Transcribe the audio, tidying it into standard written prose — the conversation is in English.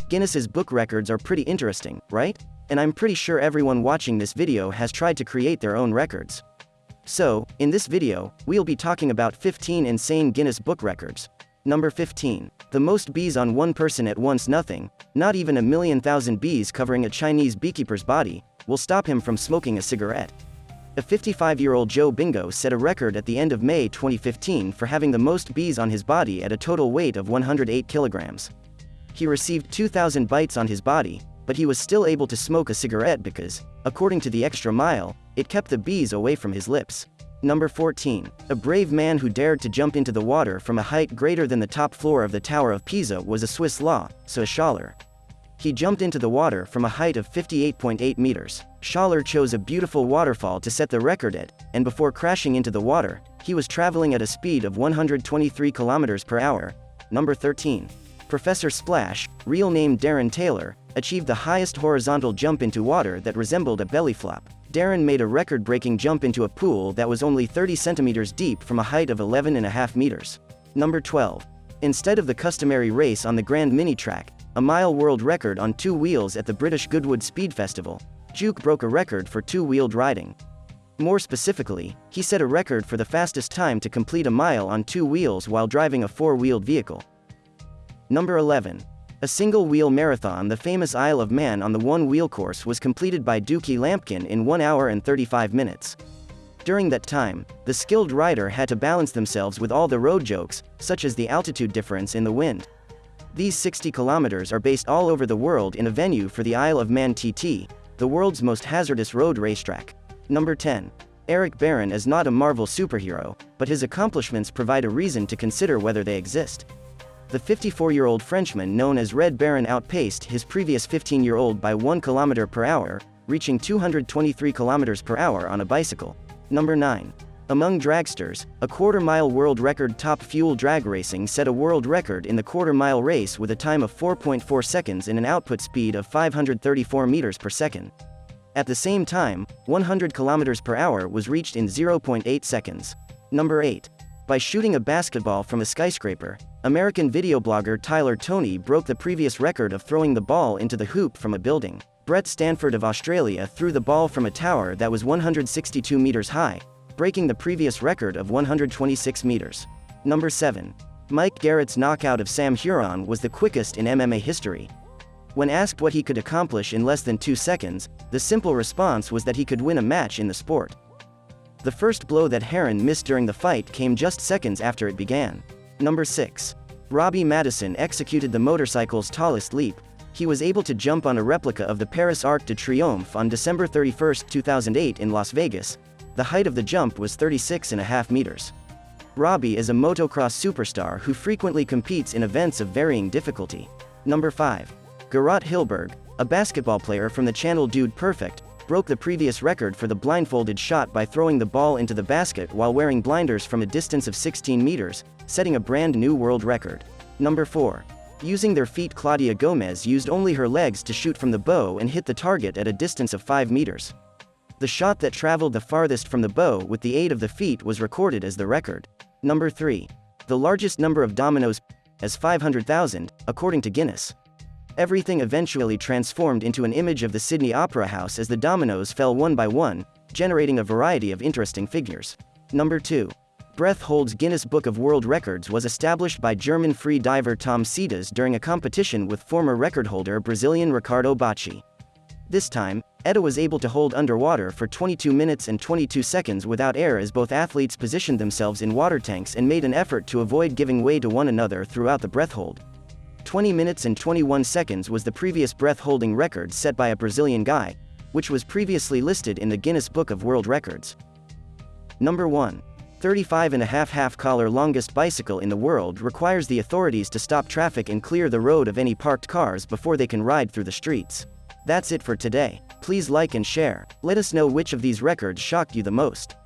Guinness's book records are pretty interesting, right? And I'm pretty sure everyone watching this video has tried to create their own records. So, in this video, we'll be talking about 15 insane Guinness Book records. Number 15. The most bees on one person at once. Nothing, not even 1,000,000 bees covering a Chinese beekeeper's body, will stop him from smoking a cigarette. A 55-year-old Joe Bingo set a record at the end of May 2015 for having the most bees on his body at a total weight of 108 kilograms. He received 2,000 bites on his body, but he was still able to smoke a cigarette because, according to the Extra Mile, it kept the bees away from his lips. Number 14. A brave man who dared to jump into the water from a height greater than the top floor of the Tower of Pisa was a Swiss law, so Schaller. He jumped into the water from a height of 58.8 meters. Schaller chose a beautiful waterfall to set the record at, and before crashing into the water, he was traveling at a speed of 123 kilometers per hour. Number 13. Professor Splash, real name Darren Taylor, achieved the highest horizontal jump into water that resembled a belly flop. Darren made a record-breaking jump into a pool that was only 30 centimeters deep from a height of 11.5 meters. Number 12. Instead of the customary race on the Grand Mini Track, a mile world record on two wheels at the British Goodwood Speed Festival, Juke broke a record for two-wheeled riding. More specifically, he set a record for the fastest time to complete a mile on two wheels while driving a four-wheeled vehicle. Number 11. A single-wheel marathon. The famous Isle of Man on the one-wheel course was completed by Dookie Lampkin in 1 hour and 35 minutes. During that time, the skilled rider had to balance themselves with all the road jokes, such as the altitude difference in the wind. These 60 kilometers are based all over the world in a venue for the Isle of Man TT, the world's most hazardous road racetrack. Number 10. Eric Barron is not a Marvel superhero, but his accomplishments provide a reason to consider whether they exist. The 54-year-old Frenchman known as Red Baron outpaced his previous 15-year-old by 1 kilometer per hour, reaching 223 kilometers per hour on a bicycle. Number 9. Among dragsters, a quarter-mile world record. Top Fuel Drag Racing set a world record in the quarter-mile race with a time of 4.4 seconds and an output speed of 534 meters per second. At the same time, 100 kilometers per hour was reached in 0.8 seconds. Number 8. By shooting a basketball from a skyscraper, American video blogger Tyler Toney broke the previous record of throwing the ball into the hoop from a building. Brett Stanford of Australia threw the ball from a tower that was 162 meters high, breaking the previous record of 126 meters. Number 7. Mike Garrett's knockout of Sam Huron was the quickest in MMA history. When asked what he could accomplish in less than 2 seconds, the simple response was that he could win a match in the sport. The first blow that Heron missed during the fight came just seconds after it began. Number 6. Robbie Madison executed the motorcycle's tallest leap. He was able to jump on a replica of the Paris Arc de Triomphe on December 31, 2008 in Las Vegas. The height of the jump was 36.5 meters. Robbie is a motocross superstar who frequently competes in events of varying difficulty. Number 5. Garrett Hilberg, a basketball player from the channel Dude Perfect, broke the previous record for the blindfolded shot by throwing the ball into the basket while wearing blinders from a distance of 16 meters, setting a brand new world record. Number 4. Using their feet, Claudia Gomez used only her legs to shoot from the bow and hit the target at a distance of 5 meters. The shot that traveled the farthest from the bow with the aid of the feet was recorded as the record. Number 3. The largest number of dominoes as 500,000, according to Guinness. Everything eventually transformed into an image of the Sydney Opera House as the dominoes fell one by one, generating a variety of interesting figures. Number 2. Breath holds Guinness Book of World Records was established by German free diver Tom Sedas during a competition with former record holder Brazilian Ricardo Bacci. This time, Eda was able to hold underwater for 22 minutes and 22 seconds without air as both athletes positioned themselves in water tanks and made an effort to avoid giving way to one another throughout the breath hold. 20 minutes and 21 seconds was the previous breath-holding record set by a Brazilian guy, which was previously listed in the Guinness Book of World Records. Number 1. 35.5 half-collar longest bicycle in the world requires the authorities to stop traffic and clear the road of any parked cars before they can ride through the streets. That's it for today. Please like and share. Let us know which of these records shocked you the most.